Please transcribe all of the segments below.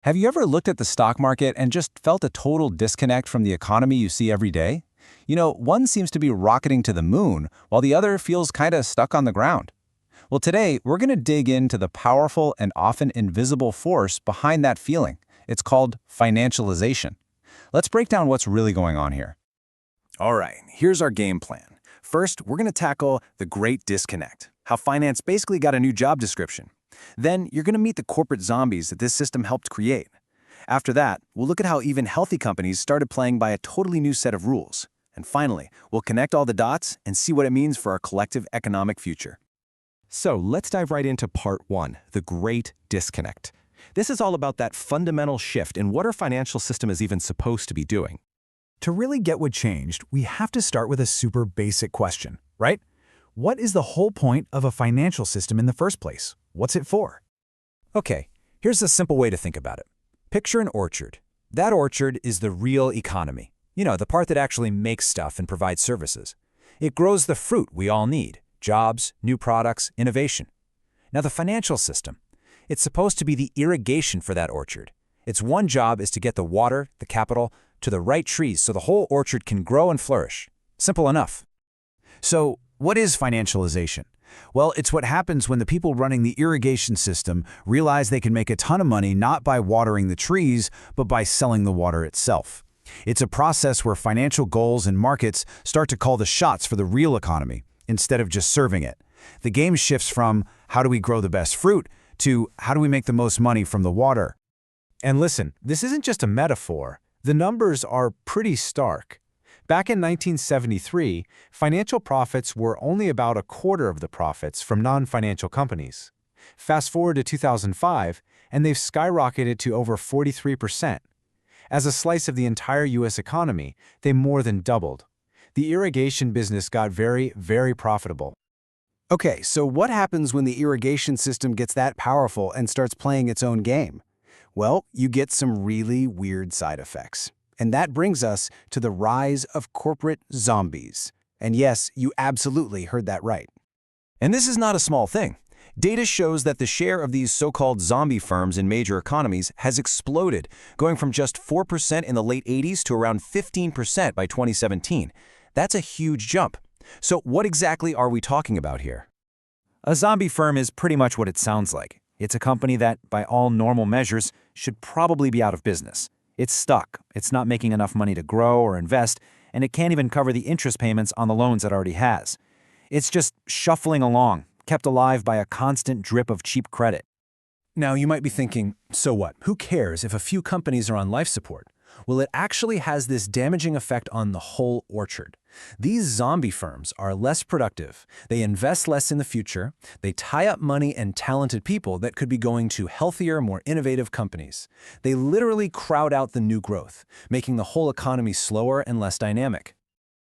Have you ever looked at the stock market and just felt a total disconnect from the economy you see every day? One seems to be rocketing to the moon, while the other feels kind of stuck on the ground. Well, today, we're going to dig into the powerful and often invisible force behind that feeling. It's called financialization. Let's break down what's really going on here. All right, here's our game plan. First, we're going to tackle the great disconnect, how finance basically got a new job description. Then, you're going to meet the corporate zombies that this system helped create. After that, we'll look at how even healthy companies started playing by a totally new set of rules. And finally, we'll connect all the dots and see what it means for our collective economic future. So let's dive right into part one, the great disconnect. This is all about that fundamental shift in what our financial system is even supposed to be doing. To really get what changed, we have to start with a super basic question, right? What is the whole point of a financial system in the first place? What's it for? Okay, here's a simple way to think about it. Picture an orchard. That orchard is the real economy. The part that actually makes stuff and provides services. It grows the fruit we all need: jobs, new products, innovation. Now the financial system, it's supposed to be the irrigation for that orchard. Its one job is to get the water, the capital, to the right trees so the whole orchard can grow and flourish. Simple enough. So, what is financialization? Well, it's what happens when the people running the irrigation system realize they can make a ton of money not by watering the trees, but by selling the water itself. It's a process where financial goals and markets start to call the shots for the real economy, instead of just serving it. The game shifts from how do we grow the best fruit to how do we make the most money from the water. And listen, this isn't just a metaphor. The numbers are pretty stark. Back in 1973, financial profits were only about a quarter of the profits from non-financial companies. Fast forward to 2005, and they've skyrocketed to over 43%. As a slice of the entire U.S. economy, they more than doubled. The irrigation business got very, very profitable. Okay, so what happens when the irrigation system gets that powerful and starts playing its own game? Well, you get some really weird side effects. And that brings us to the rise of corporate zombies. And yes, you absolutely heard that right. And this is not a small thing. Data shows that the share of these so-called zombie firms in major economies has exploded, going from just 4% in the late 80s to around 15% by 2017. That's a huge jump. So what exactly are we talking about here? A zombie firm is pretty much what it sounds like. It's a company that, by all normal measures, should probably be out of business. It's stuck, it's not making enough money to grow or invest, and it can't even cover the interest payments on the loans it already has. It's just shuffling along, kept alive by a constant drip of cheap credit. Now, you might be thinking, so what? Who cares if a few companies are on life support? Well, it actually has this damaging effect on the whole orchard. These zombie firms are less productive, they invest less in the future, they tie up money and talented people that could be going to healthier, more innovative companies. They literally crowd out the new growth, making the whole economy slower and less dynamic.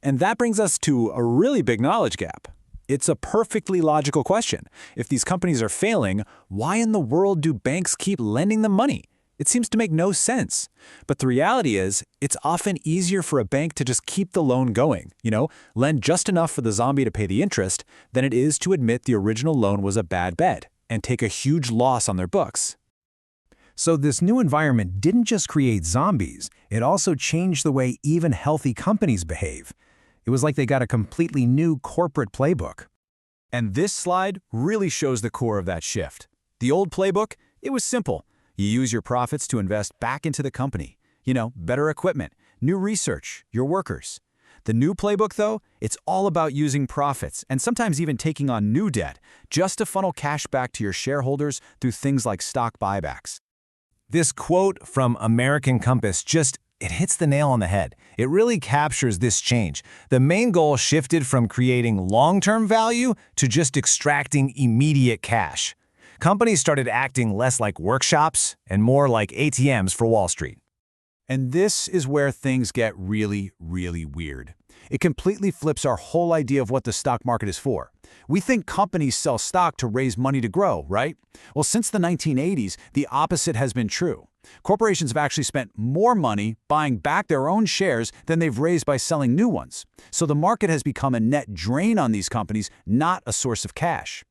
And that brings us to a really big knowledge gap. It's a perfectly logical question. If these companies are failing, why in the world do banks keep lending them money? It seems to make no sense. But the reality is, it's often easier for a bank to just keep the loan going, lend just enough for the zombie to pay the interest, than it is to admit the original loan was a bad bet and take a huge loss on their books. So this new environment didn't just create zombies, it also changed the way even healthy companies behave. It was like they got a completely new corporate playbook. And this slide really shows the core of that shift. The old playbook, it was simple. You use your profits to invest back into the company. Better equipment, new research, your workers. The new playbook, though, it's all about using profits and sometimes even taking on new debt just to funnel cash back to your shareholders through things like stock buybacks. This quote from American Compass it hits the nail on the head. It really captures this change. The main goal shifted from creating long-term value to just extracting immediate cash. Companies started acting less like workshops and more like ATMs for Wall Street. And this is where things get really, really weird. It completely flips our whole idea of what the stock market is for. We think companies sell stock to raise money to grow, right? Well, since the 1980s, the opposite has been true. Corporations have actually spent more money buying back their own shares than they've raised by selling new ones. So the market has become a net drain on these companies, not a source of cash.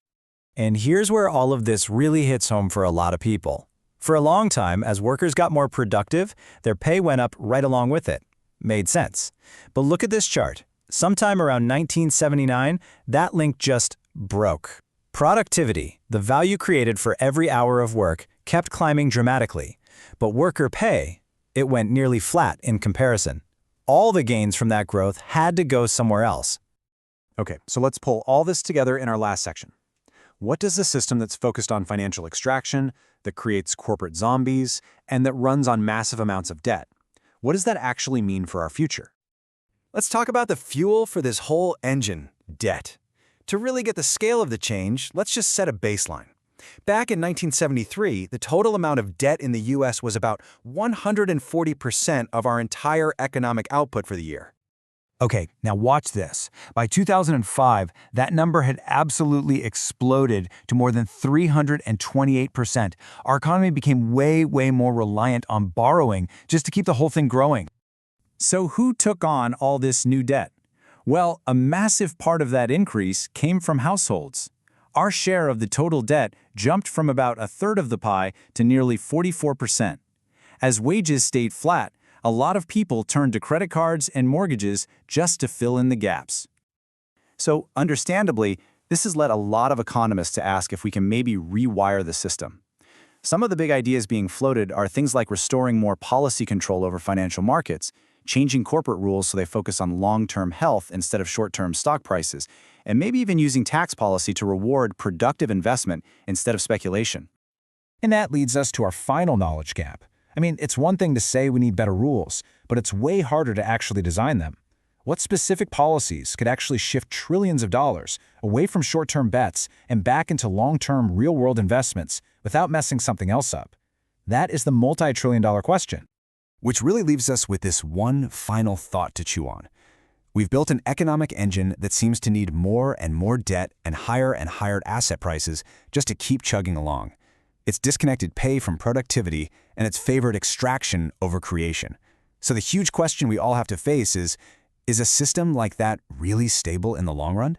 And here's where all of this really hits home for a lot of people. For a long time, as workers got more productive, their pay went up right along with it. Made sense. But look at this chart. Sometime around 1979, that link just broke. Productivity, the value created for every hour of work, kept climbing dramatically. But worker pay, it went nearly flat in comparison. All the gains from that growth had to go somewhere else. Okay, so let's pull all this together in our last section. What does a system that's focused on financial extraction, that creates corporate zombies, and that runs on massive amounts of debt, what does that actually mean for our future? Let's talk about the fuel for this whole engine, debt. To really get the scale of the change, let's just set a baseline. Back in 1973, the total amount of debt in the U.S. was about 140% of our entire economic output for the year. Okay, now watch this. By 2005, that number had absolutely exploded to more than 328%. Our economy became way more reliant on borrowing just to keep the whole thing growing. So who took on all this new debt? Well, a massive part of that increase came from households. Our share of the total debt jumped from about a third of the pie to nearly 44%. As wages stayed flat, a lot of people turned to credit cards and mortgages just to fill in the gaps. So, understandably, this has led a lot of economists to ask if we can maybe rewire the system. Some of the big ideas being floated are things like restoring more policy control over financial markets, changing corporate rules so they focus on long-term health instead of short-term stock prices, and maybe even using tax policy to reward productive investment instead of speculation. And that leads us to our final knowledge gap. I mean, it's one thing to say we need better rules, but it's way harder to actually design them. What specific policies could actually shift trillions of dollars away from short-term bets and back into long-term real-world investments without messing something else up? That is the multi-trillion-dollar question. Which really leaves us with this one final thought to chew on. We've built an economic engine that seems to need more and more debt and higher asset prices just to keep chugging along. It's disconnected pay from productivity, and it's favored extraction over creation. So the huge question we all have to face is a system like that really stable in the long run?